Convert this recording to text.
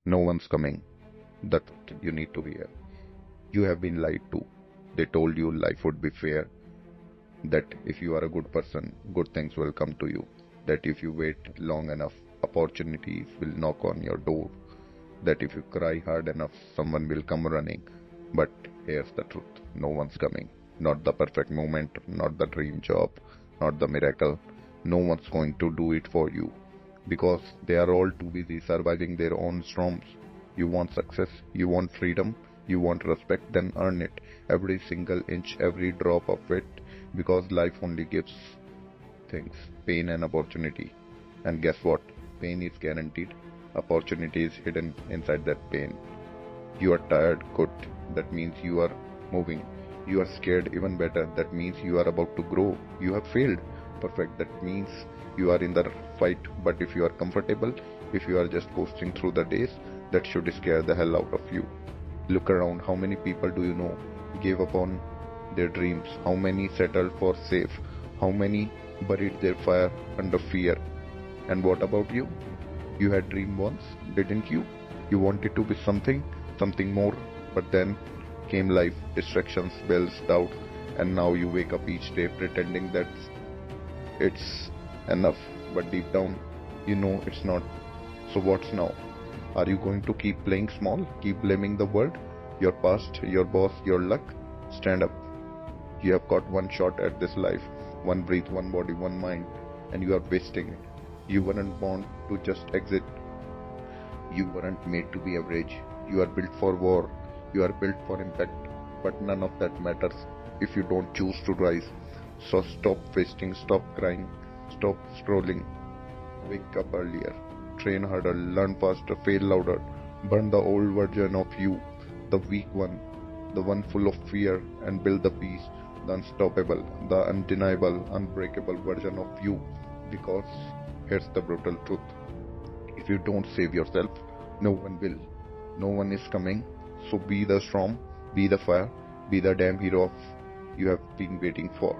No one's coming. That's what you need to hear. You have been lied to. They told you life would be fair, that if you are a good person, good things will come to you, that if you wait long enough, opportunities will knock on your door, that if you cry hard enough, someone will come running. But here's the truth, no one's coming. Not the perfect moment, not the dream job, not the miracle. No one's going to do it for you because they are all too busy surviving their own storms. You want success, you want freedom, you want respect, then earn it. Every single inch, every drop of it, because life only gives things, pain and opportunity. And guess what? Pain is guaranteed. Opportunity is hidden inside that pain. You are tired, good. That means you are moving. You are scared, even better. That means you are about to grow. You have failed, perfect. That means you are in the fight. But if you are comfortable, if you are just coasting through the days, that should scare the hell out of you. Look around. How many people do you know gave up on their dreams? How many settled for safe? How many buried their fire under fear? And what about you? You had dreamed once, didn't you? You wanted to be something more, but then came life, distractions, bills, doubt, and now you wake up each day pretending that it's enough, but deep down, you know it's not. So what's now? Are you going to keep playing small, keep blaming the world, your past, your boss, your luck? Stand up. You have got one shot at this life, one breath, one body, one mind, and you are wasting it. You weren't born to just exit. You weren't made to be average. You are built for war. You are built for impact. But none of that matters if you don't choose to rise. So stop wasting, stop crying, stop scrolling. Wake up earlier. Train harder, learn faster, fail louder. Burn the old version of you, the weak one, the one full of fear, and build the peace, the unstoppable, the undeniable, unbreakable version of you. Because here's the brutal truth. If you don't save yourself, no one will. No one is coming. So be the storm, be the fire, be the damn hero you have been waiting for.